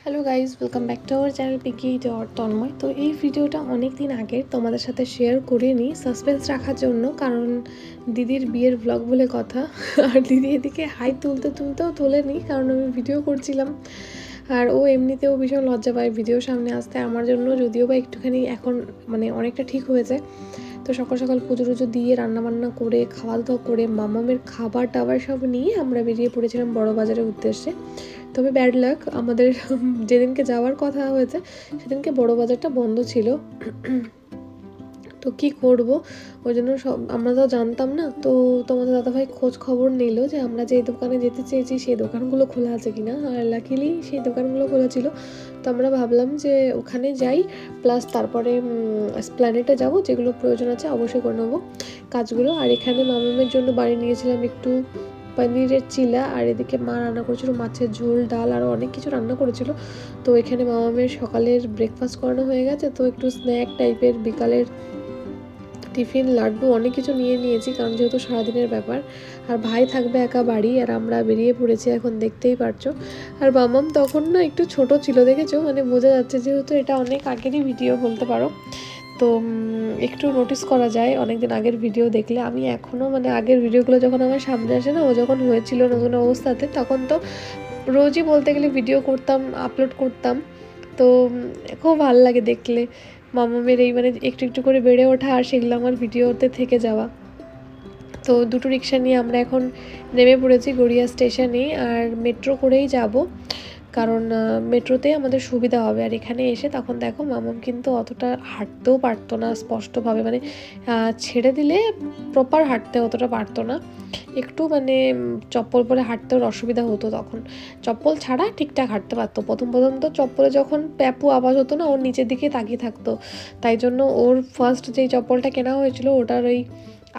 Hello guys, welcome back to our channel Piki Tanmoy. তো এই ভিডিওটা অনেক দিন আগের তোমাদের সাথে শেয়ার করে নিই সাসপেন্স রাখার জন্য, কারণ দিদির বিয়ের ব্লগ বলে কথা। আর দিদি এদিকে হাই তুলতেও তোলেনি, কারণ আমি ভিডিও করছিলাম। আর ও এমনিতেও ভীষণ লজ্জা পায় ভিডিও সামনে আসতে, আমার জন্য যদিও বা একটুখানি এখন মানে অনেকটা ঠিক হয়েছে। তো সকাল সকাল পুজো টুজো দিয়ে রান্নাবান্না করে খাওয়া দাওয়া করে মামামের খাবার টাবার সব নিয়ে আমরা বেরিয়ে পড়েছিলাম বড় বাজারের উদ্দেশ্যে। তবে ব্যাড লাক, আমাদের যেদিনকে যাওয়ার কথা হয়েছে সেদিনকে বড় বাজারটা বন্ধ ছিল। তো কি করব, ওই জন্য সব আমরা তো জানতাম না। তো তোমাদের দাদাভাই খোঁজ খবর নিল যে আমরা যে দোকানে যেতে চেয়েছি সেই দোকানগুলো খোলা আছে কিনা, আর লাকিলি সেই দোকানগুলো খোলা ছিল। তো আমরা ভাবলাম যে ওখানে যাই, প্লাস তারপরে এসপ্ল্যানেডে যাব, যেগুলো প্রয়োজন আছে অবশ্যই করে নেবো কাজগুলো। আর এখানে মামামের জন্য বাড়ি নিয়েছিলাম একটু পনিরের চিলা, আর এদিকে মা রান্না করেছিল মাছের ঝোল, ডাল, আরও অনেক কিছু রান্না করেছিল। তো এখানে মামামের সকালের ব্রেকফাস্ট করানো হয়ে গেছে, তো একটু স্ন্যাক টাইপের বিকালের টিফিন লাড্ডু অনেক কিছু নিয়েছি, কারণ যেহেতু সারাদিনের ব্যাপার। আর ভাই থাকবে একা বাড়ি, আর আমরা বেরিয়ে পড়েছি এখন, দেখতেই পারছো। আর মামাম তখন না একটু ছোট ছিল, দেখেছো, মানে বোঝা যাচ্ছে, যেহেতু এটা অনেক আগেরই ভিডিও বলতে পারো। তো একটু নোটিস করা যায় অনেক দিন আগের ভিডিও দেখলে। আমি এখনও মানে আগের ভিডিওগুলো যখন আমার সামনে আসে না, ও যখন হয়েছিল নতুন অবস্থাতে, তখন তো রোজই বলতে গেলে ভিডিও করতাম, আপলোড করতাম। তো খুব ভালো লাগে দেখলে মামামের এই মানে একটু একটু করে বেড়ে ওঠা, আর সেগুলো আমার ভিডিওতে থেকে যাওয়া। তো দুটো রিক্সা নিয়ে আমরা এখন নেমে পড়েছি গড়িয়া স্টেশনে, আর মেট্রো করেই যাব, কারণ মেট্রোতে আমাদের সুবিধা হবে। আর এখানে এসে তখন দেখো মামাম কিন্তু অতটা হাঁটতেও পারতো না স্পষ্টভাবে, মানে ছেড়ে দিলে প্রপার হাঁটতে অতটা পারতো না, একটু মানে চপ্পল পরে হাঁটতে ওর অসুবিধা হতো। তখন চপ্পল ছাড়া ঠিকঠাক হাঁটতে পারতো, প্রথম তো চপ্পলে যখন প্যাপু আওয়াজ হতো না, ওর নিচের দিকে তাকিয়ে থাকতো। তাই জন্য ওর ফার্স্ট যেই চপ্পলটা কেনা হয়েছিল ওটার ওই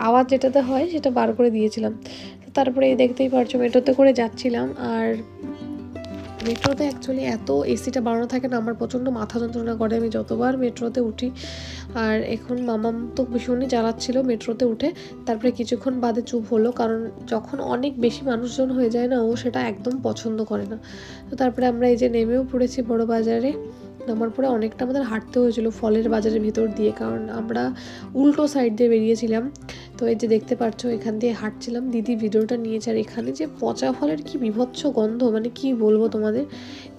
আওয়াজ যেটাতে হয় সেটা বার করে দিয়েছিলাম। তারপরে দেখতেই পারছো মেট্রোতে করে যাচ্ছিলাম। আর মেট্রোতে অ্যাকচুয়ালি এত এসিটা বাড়ানো থাকে না, আমার প্রচণ্ড মাথা যন্ত্রণা করে আমি যতবার মেট্রোতে উঠি। আর এখন মামাম তো ভীষণই জ্বালাচ্ছিল মেট্রোতে উঠে, তারপরে কিছুক্ষণ বাদে চুপ হলো, কারণ যখন অনেক বেশি মানুষজন হয়ে যায় না, ও সেটা একদম পছন্দ করে না। তো তারপরে আমরা এই যে নেমেও পড়েছি বড় বাজারে। নামার পরে অনেকটা আমাদের হাঁটতে হয়েছিল ফলের বাজারের ভিতর দিয়ে, কারণ আমরা উল্টো সাইড দিয়ে বেরিয়েছিলাম। তো এই যে দেখতে পাচ্ছ এখান দিয়ে হাঁটছিলাম, দিদি ভিডিওটা নিয়েছে। আর এখানে যে পচা ফলের কি বিভৎস গন্ধ, মানে কি বলবো তোমাদের।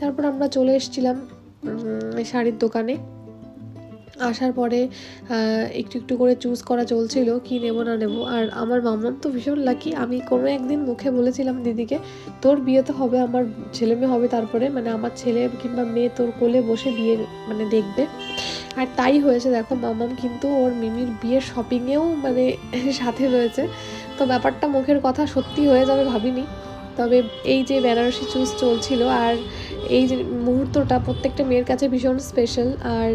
তারপর আমরা চলে এসেছিলাম শাড়ির দোকানে। আসার পরে একটু একটু করে চুজ করা চলছিল কি নেব না নেব। আর আমার মামাম তো ভীষণ লাকি, আমি কোনো একদিন মুখে বলেছিলাম দিদিকে, তোর বিয়ে তো হবে, আমার ছেলে মেয়ে হবে, তারপরে মানে আমার ছেলে কিংবা মেয়ে তোর কোলে বসে বিয়ে মানে দেখবে। আর তাই হয়েছে, দেখো মামাম কিন্তু ওর মিমির বিয়ের শপিংয়েও মানে সাথে রয়েছে। তো ব্যাপারটা মুখের কথা সত্যি হয়ে যাবে ভাবিনি। তবে এই যে বেনারসি চুজ চলছিল, আর এই যে মুহূর্তটা প্রত্যেকটা মেয়ের কাছে ভীষণ স্পেশাল। আর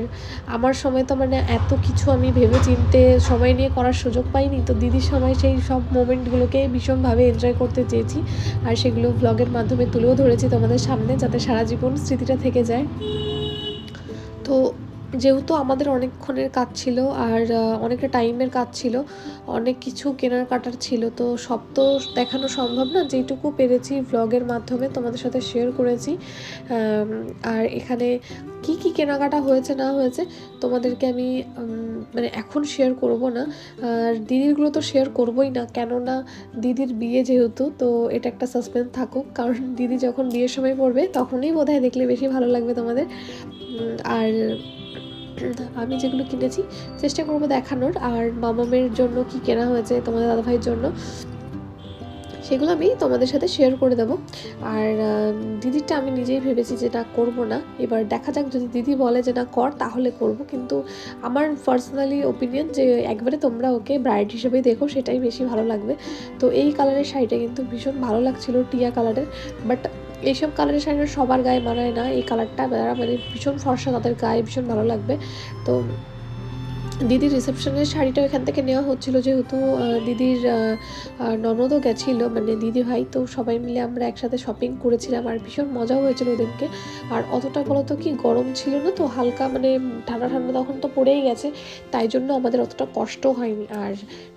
আমার সময় তো মানে এত কিছু আমি ভেবে চিনতে সময় নিয়ে করার সুযোগ পাইনি, তো দিদির সময় সেই সব মোমেন্টগুলোকে ভীষণভাবে এনজয় করতে চেয়েছি, আর সেগুলো ব্লগের মাধ্যমে তুলেও ধরেছি তোমাদের সামনে, যাতে সারা জীবন স্মৃতিটা থেকে যায়। তো যেহেতু আমাদের অনেকক্ষণের কাজ ছিল, আর অনেকটা টাইমের কাজ ছিল, অনেক কিছু কেনার কাটার ছিল, তো সব তো দেখানো সম্ভব না, যেটুকু পেরেছি ব্লগের মাধ্যমে তোমাদের সাথে শেয়ার করেছি। আর এখানে কি কি কেনাকাটা হয়েছে না হয়েছে তোমাদেরকে আমি মানে এখন শেয়ার করব না, আর দিদিরগুলো তো শেয়ার করবই না, কেননা দিদির বিয়ে যেহেতু, তো এটা একটা সাসপেন্স থাকুক, কারণ দিদি যখন বিয়ের সময় পড়বে তখনই বোধহয় দেখলে বেশি ভালো লাগবে তোমাদের। আর আমি যেগুলো কিনেছি চেষ্টা করবো দেখানোর, আর মামামের জন্য কি কেনা হয়েছে তোমাদের দাদাভাইয়ের জন্য সেগুলো আমি তোমাদের সাথে শেয়ার করে দেবো। আর দিদিরটা আমি নিজেই ভেবেছি যে না করবো না, এবার দেখা যাক, যদি দিদি বলে যে না কর তাহলে করব। কিন্তু আমার পার্সোনালি ওপিনিয়ন যে একবারে তোমরা ওকে ব্রাইড হিসেবেই দেখো, সেটাই বেশি ভালো লাগবে। তো এই কালারের শাড়িটা কিন্তু ভীষণ ভালো লাগছিল, টিয়া কালারের, বাট এইসব কালারের শাড়িটা সবার গায়ে মানায় না, এই কালারটা মানে ভীষণ ফর্সা, তাদের গায়ে ভীষণ ভালো লাগবে। তো দিদির রিসেপশনের শাড়িটা এখান থেকে নেওয়া হচ্ছিলো, যেহেতু দিদির ননদও গেছিলো, মানে দিদি ভাই, তো সবাই মিলে আমরা একসাথে শপিং করেছিলাম আর ভীষণ মজাও হয়েছিল ওদিনকে। আর অতটা বলতো কি গরম ছিল না, তো হালকা মানে ঠান্ডা ঠান্ডা তখন তো পড়েই গেছে, তাই জন্য আমাদের অতটা কষ্ট হয়নি। আর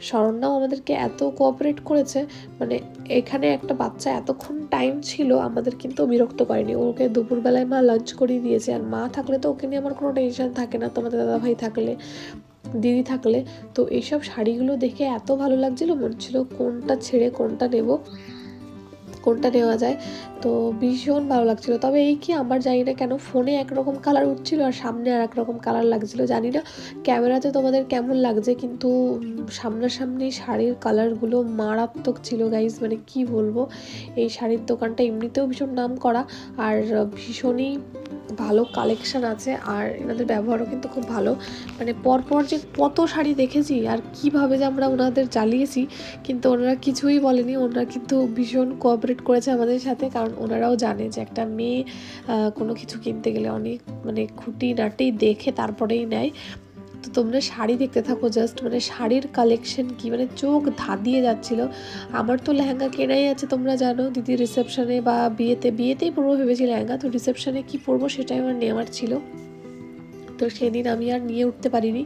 শরণ্যাও আমাদেরকে এত কোঅপারেট করেছে, মানে এখানে একটা বাচ্চা এতক্ষণ টাইম ছিল আমাদের কিন্তু বিরক্ত করেনি। ওকে দুপুরবেলায় মা লাঞ্চ করিয়ে দিয়েছে, আর মা থাকলে তো ওকে নিয়ে আমার কোনো টেনশন থাকে না, তোমাদের দাদাভাই থাকলে, দিদি থাকলে। তো এইসব শাড়িগুলো দেখে এত ভালো লাগছিল, মনে ছিল কোনটা ছেড়ে কোনটা নেওয়া যায়, তো ভীষণ ভালো লাগছিল। তবে এই কি, আমার জানি না কেন ফোনে একরকম কালার উঠছিল আর সামনে আর একরকম কালার লাগছিল, জানি না ক্যামেরাতে তোমাদের কেমন লাগছে, কিন্তু সামনাসামনি শাড়ির কালারগুলো মারাত্মক ছিল গাইজ, মানে কি বলবো। এই শাড়ির দোকানটা এমনিতেও ভীষণ নাম করা আর ভীষণই ভালো কালেকশান আছে, আর এনাদের ব্যবহারও কিন্তু খুব ভালো। মানে পরপর যে কত শাড়ি দেখেছি আর কিভাবে যে আমরা ওনাদের জ্বালিয়েছি, কিন্তু ওনারা কিছুই বলেনি, ওনারা কিন্তু ভীষণ কোঅপারেট করেছে আমাদের সাথে, কারণ ওনারাও জানে যে একটা মেয়ে কোনো কিছু কিনতে গেলে অনেক মানে খুঁটিনাটি দেখে তারপরেই নেয়। তো তোমরা শাড়ি দেখতে থাকো জাস্ট, মানে শাড়ির কালেকশন কি, মানে চোখ ধাঁধিয়ে যাচ্ছিল। আমার তো লেহেঙ্গা কেনাই আছে, তোমরা জানো, দিদির রিসেপশনে বা বিয়েতেই পরবো ভেবেছি লেহেঙ্গা, তো রিসেপশনে কি পরবো সেটাই আমার নেওয়ার ছিল। তো সেদিন আমি আর নিয়ে উঠতে পারিনি,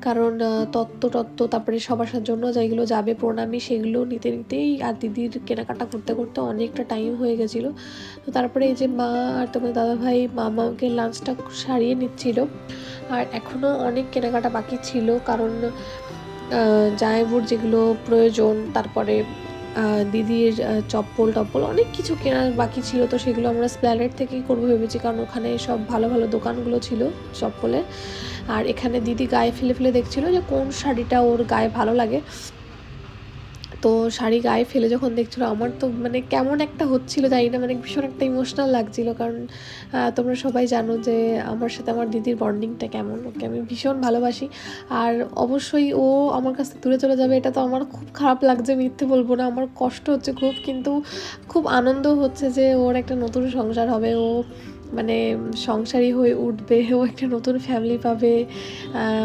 কারণ তত্ত্ব তারপরে সবার জন্য যেগুলো যাবে প্রণামী, সেগুলো নিতেই আর দিদির কেনাকাটা করতে করতে অনেকটা টাইম হয়ে গেছিলো। তো তারপরে এই যে মা আর তোমার দাদাভাই মামাকে লাঞ্চটা সারিয়ে নিচ্ছিল, আর এখনও অনেক কেনাকাটা বাকি ছিল, কারণ জামাইবুর যেগুলো প্রয়োজন, তারপরে দিদির চপ্পল অনেক কিছু কেনার বাকি ছিল, তো সেগুলো আমরা স্প্ল্যানেড থেকেই করবো ভেবেছি, কারণ ওখানে সব ভালো ভালো দোকানগুলো ছিল চপ্পলের। আর এখানে দিদি গায়ে ফেলে দেখছিল যে কোন শাড়িটা ওর গায়ে ভালো লাগে, তো শাড়ি গায়ে ফেলে যখন দেখছিলো আমার তো মানে কেমন একটা হচ্ছিলো জানি না, মানে ভীষণ একটা ইমোশনাল লাগছিলো, কারণ তোমরা সবাই জানো যে আমার সাথে আমার দিদির বন্ডিংটা কেমন, ওকে আমি ভীষণ ভালোবাসি। আর অবশ্যই ও আমার কাছ থেকে দূরে চলে যাবে, এটা তো আমার খুব খারাপ লাগছে, মিথ্যে বলবো না, আমার কষ্ট হচ্ছে খুব, কিন্তু খুব আনন্দ হচ্ছে যে ওর একটা নতুন সংসার হবে, ও মানে সংসারী হয়ে উঠবে, ও একটা নতুন ফ্যামিলি পাবে,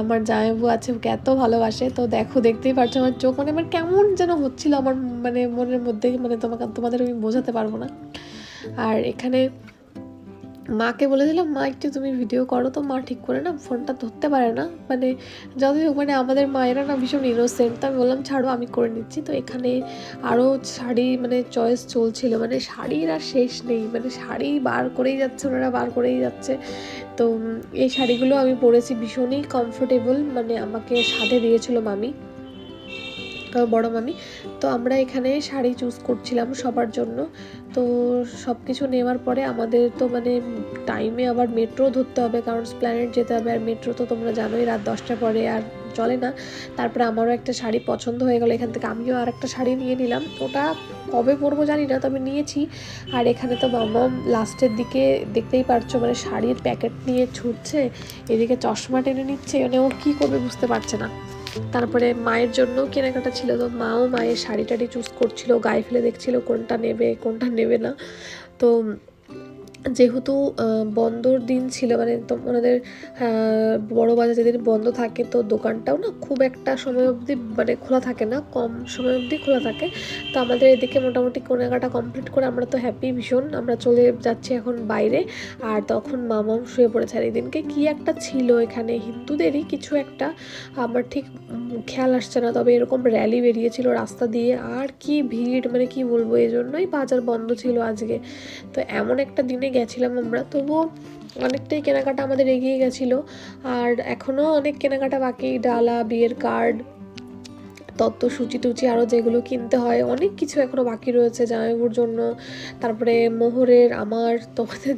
আমার জামাইবু আছে, ওকে এত ভালোবাসে। তো দেখতেই পারছো আমার চোখ, মানে আমার কেমন যেন হচ্ছিল আমার মানে মনের মধ্যে, মানে তোমাদের আমি বোঝাতে পারবো না। আর এখানে মাকে বলেছিলাম, মা একটু তুমি ভিডিও করো, তো মা ঠিক করে না ফোনটা ধরতে পারে না, মানে যতই হোক মানে আমাদের মায়েরা না ভীষণ ইনোসেন্ট, তো আমি বললাম ছাড়ো আমি করে নিচ্ছি। তো এখানে আরও শাড়ি মানে চয়েস চলছিল, মানে শাড়ির আর শেষ নেই, মানে শাড়ি বার করেই যাচ্ছে, ওনারা বার করেই যাচ্ছে। তো এই শাড়িগুলো আমি পরেছি, ভীষণই কমফোর্টেবল, মানে আমাকে সাথে দিয়েছিল মামি, বড় মামি। তো আমরা এখানে শাড়ি চুজ করছিলাম সবার জন্য। তো সব কিছু নেওয়ার পরে আমাদের তো মানে টাইমে আবার মেট্রো ধরতে হবে, কারণ স্প্ল্যানেড যেতে হবে, আর মেট্রো তো তোমরা জানোই রাত 10টার পরে আর চলে না। তারপরে আমারও একটা শাড়ি পছন্দ হয়ে গেলো এখান থেকে, আমিও আর একটা শাড়ি নিয়ে নিলাম, ওটা কবে পরবো জানি না, তবে নিয়েছি। আর এখানে তো মামা লাস্টের দিকে দেখতেই পারছো, মানে শাড়ির প্যাকেট নিয়ে ছুটছে, এদিকে চশমা টেনে নিচ্ছে, মানে ও কী করবে বুঝতে পারছে না। তারপরে মায়ের জন্য কেনাকাটা ছিল, তো মাও মায়ের শাড়ি টাড়ি চুজ করছিল, গায়ে ফেলে দেখছিল কোনটা নেবে না। তো যেহেতু বন্ধর দিন ছিল, মানে তো ওনাদের বড় বাজার যেদিন বন্ধ থাকে, তো দোকানটাও না খুব একটা সময় অবধি মানে খোলা থাকে না, কম সময় অবধি খোলা থাকে। তো আমাদের এদিকে মোটামুটি কেনাকাটা কমপ্লিট করে আমরা তো হ্যাপি ভীষণ, আমরা চলে যাচ্ছি এখন বাইরে। আর তখন মামাও শুয়ে পড়েছে। আর এদিনকে কী একটা ছিল এখানে হিন্দুদেরই কিছু একটা, আমার ঠিক খেয়াল আসছে না, তবে এরকম র্যালি বেরিয়েছিল রাস্তা দিয়ে, আর কি ভিড়, মানে কি বলবো, এই জন্যই বাজার বন্ধ ছিল আজকে। তো এমন একটা দিনে গেছিলাম আমরা, তবুও অনেকটাই কেনাকাটা আমাদের এগিয়ে গেছিলো। আর এখনও অনেক কেনাকাটা বাকি, ডালা, বিয়ের কার্ড, তত্ত্ব, সূচি আরও যেগুলো কিনতে হয়, অনেক কিছু এখনও বাকি রয়েছে জামাইবুর জন্য। তারপরে মোহরের, আমার, তোমাদের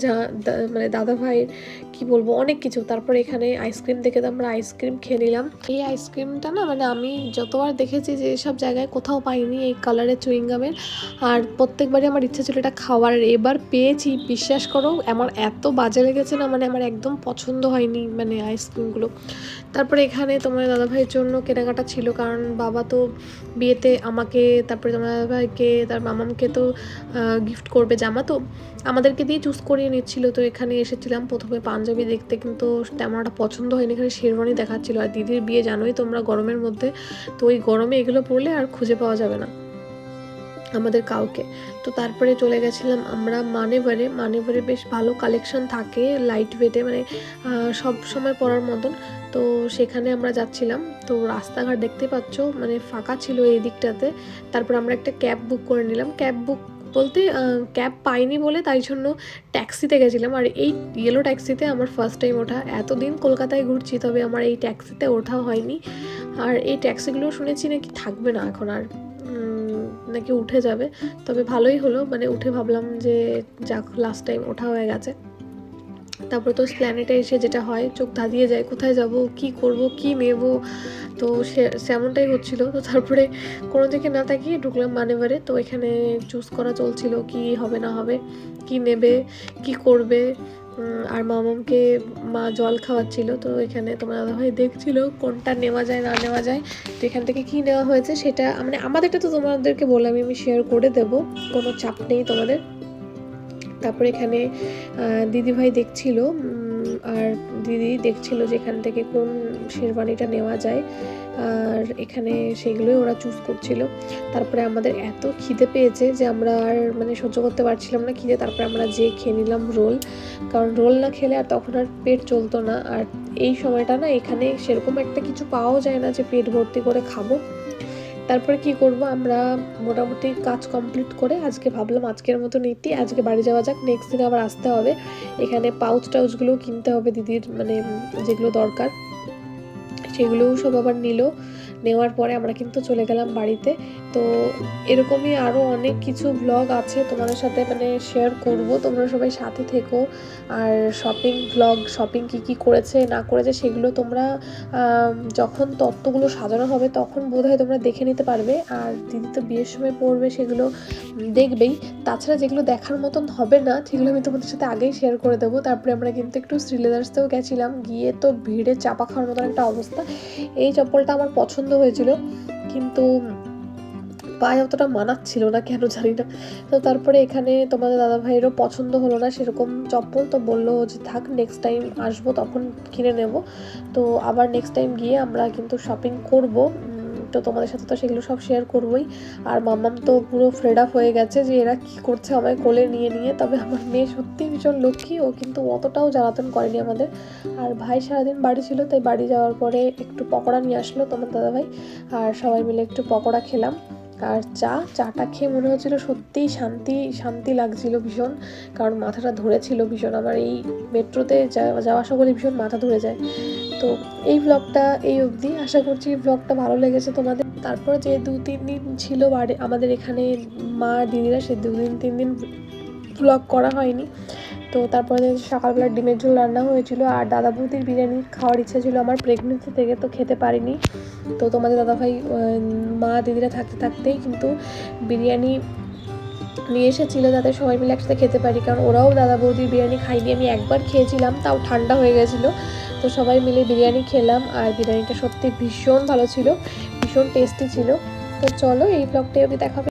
মানে দাদা ভাইয়ের, কি বলবো, অনেক কিছু। তারপরে এখানে আইসক্রিম দেখে তো আমরা আইসক্রিম খেয়ে নিলাম। এই আইসক্রিমটা না মানে আমি যতবার দেখেছি যে এসব জায়গায় কোথাও পাইনি এই কালারের চুইংগামের, আর প্রত্যেকবারই আমার ইচ্ছা ছিল এটা খাওয়ার, এবার পেয়েছি, বিশ্বাস করো আমার এত বাজে লেগেছে না, মানে আমার একদম পছন্দ হয়নি মানে আইসক্রিমগুলো। তারপরে এখানে তোমার দাদাভাইয়ের জন্য কেনাকাটা ছিল, কারণ বাবা তো বিয়েতে আমাকে, তারপরে তোমার দাদাভাইকে, তার মামামকে তো গিফট করবে জামা, তো আমাদেরকে দিয়ে চুজ করিয়ে নিচ্ছিল। তো এখানে এসেছিলাম প্রথমে পাঞ্জাবি দেখতে, কিন্তু তেমন একটা পছন্দ হয়নি, এখানে শেরওয়ানি দেখাচ্ছিলো। আর দিদির বিয়ে জানোই তোমরা গরমের মধ্যে, তো ওই গরমে এগুলো পরলে আর খুঁজে পাওয়া যাবে না আমাদের কাউকে। তো তারপরে চলে গেছিলাম আমরা মানেবারে বেশ ভালো কালেকশন থাকে লাইট ওয়েটে, মানে সব সময় পরার মতন। তো সেখানে আমরা যাচ্ছিলাম, তো রাস্তাঘাট দেখতে পাচ্ছ মানে ফাঁকা ছিল এই দিকটাতে। তারপর আমরা একটা ক্যাব বুক করে নিলাম, ক্যাব বুক বলতে ক্যাব পাইনি বলে তাই জন্য ট্যাক্সিতে গেছিলাম। আর এই ইয়েলো ট্যাক্সিতে আমার ফার্স্ট টাইম ওঠা, এতদিন কলকাতায় ঘুরছি তবে আমার এই ট্যাক্সিতে ওঠা হয়নি। আর এই ট্যাক্সিগুলো শুনেছি নাকি থাকবে না এখন আর, নাকি উঠে যাবে। তবে ভালোই হলো, মানে উঠে ভাবলাম যে যাক লাস্ট টাইম ওঠা হয়ে গেছে। তারপরে তো প্ল্যানেটে এসে যেটা হয়, চোখ ধাঁধিয়ে যায়, কোথায় যাব, কি করব, কি নেব, তো সেমনটাই হচ্ছিল। তো তারপরে কোনো দিকে না তাকিয়ে ঢুকলাম মানেবারে। তো এখানে চুজ করা চলছিল কি হবে না হবে, কি নেবে কি করবে। আর মামামকে মা জল খাওয়াচ্ছিল, তো এখানে তোমার দাদাভাই দেখছিল কোনটা নেওয়া যায় না নেওয়া যায়। তো এখান থেকে কী নেওয়া হয়েছে সেটা মানে আমাদেরটা তো তোমাদেরকে বললাম, আমি শেয়ার করে দেবো, কোনো চাপ নেই তোমাদের। তারপর এখানে দিদিভাই দেখছিল, আর দিদি দেখছিল যে এখান থেকে কোন শেরওয়ানিটা নেওয়া যায়, আর এখানে সেগুলোই ওরা চুজ করছিল। তারপরে আমাদের এত খিদে পেয়েছে যে আমরা আর মানে সহ্য করতে পারছিলাম না খিদে। তারপরে আমরা যে খেয়ে নিলাম রোল, কারণ রোল না খেলে আর তখন আর পেট চলতো না। আর এই সময়টা না এখানে সেরকম একটা কিছু পাওয়াও যায় না যে পেট ভর্তি করে খাবো। তারপরে কি করব, আমরা মোটামুটি কাজ কমপ্লিট করে আজকে ভাবলাম আজকের মতো নিতে আজকে বাড়ি যাওয়া যাক, নেক্সট দিন আবার আসতে হবে। এখানে টাউচগুলোও কিনতে হবে দিদির, মানে যেগুলো দরকার সেগুলোও সব আবার নেওয়ার পরে আমরা কিন্তু চলে গেলাম বাড়িতে। তো এরকমই আরও অনেক কিছু ব্লগ আছে তোমাদের সাথে মানে শেয়ার করব, তোমরা সবাই সাথে থেকো। আর শপিং কী করেছে না করেছে সেগুলো তোমরা যখন তত্ত্বগুলো সাজানো হবে তখন বোধহয় তোমরা দেখে নিতে পারবে। আর দিদি তো বিয়ের সময় পড়বে সেগুলো দেখবেই, তাছাড়া যেগুলো দেখার মতন হবে না সেগুলো আমি তোমাদের সাথে আগেই শেয়ার করে দেবো। তারপরে আমরা কিন্তু একটু শ্রীলেদার্সতেও গেছিলাম, গিয়ে তো ভিড়ে চাপা খাওয়ার মতন একটা অবস্থা। এই চপ্পলটা আমার পছন্দ হয়েছিল কিন্তু পায়ে অতটা মানাচ্ছিল না কেন জানি না। তো তারপরে এখানে তোমাদের দাদাভাইয়েরও পছন্দ হলো না সেরকম চপ্পল, তো বললো যে থাক নেক্সট টাইম আসবো তখন কিনে নেব। তো আবার নেক্সট টাইম গিয়ে আমরা কিন্তু শপিং করব, তো তোমাদের সাথে তো সেগুলো সব শেয়ার করবোই। আর মাম্মাম তো পুরো ফ্রেড আপ হয়ে গেছে যে এরা কী করছে আমায় কোলে নিয়ে নিয়ে। তবে আমার মেয়ে সত্যিই ভীষণ লক্ষ্মী, ও কিন্তু অতটাও জ্বালাতন করেনি আমাদের। আর ভাই সারাদিন বাড়ি ছিল, তাই বাড়ি যাওয়ার পরে একটু পকোড়া নিয়ে আসলো তোমার দাদাভাই, আর সবাই মিলে একটু পকোড়া খেলাম। আর চাটা খেয়ে মনে হচ্ছিলো সত্যিই শান্তি লাগছিল ভীষণ, কারণ মাথাটা ধরেছিল ভীষণ। আমার এই মেট্রোতে যাওয়া আসা করলে ভীষণ মাথা ধরে যায়। তো এই ব্লগটা এই অবধি, আশা করছি ব্লগটা ভালো লেগেছে তোমাদের। তারপর যে 2-3 দিন ছিল বাড়ি আমাদের এখানে মা দিদিরা, সে 2-3 দিন ব্লগ করা হয়নি। তো তারপরে সকালবেলা ডিমের ঝোল রান্না হয়েছিল, আর দাদা বৌদির বিরিয়ানি খাওয়ার ইচ্ছা ছিল আমার প্রেগনেন্সি থেকে, তো খেতে পারিনি। তো তোমাদের দাদাভাই মা দিদিরা থাকতেই কিন্তু বিরিয়ানি নিয়ে এসেছিলো যাতে সবাই মিলে একসাথে খেতে পারি, কারণ ওরাও দাদা বৌদির বিরিয়ানি খাইনি, আমি একবার খেয়েছিলাম তাও ঠান্ডা হয়ে গেছিলো। তো সবাই মিলে বিরিয়ানি খেলাম, আর বিরিয়ানিটা সত্যি ভীষণ ভালো ছিল, ভীষণ টেস্টি ছিল। তো চলো এই ব্লগটাই আমি দেখাবো।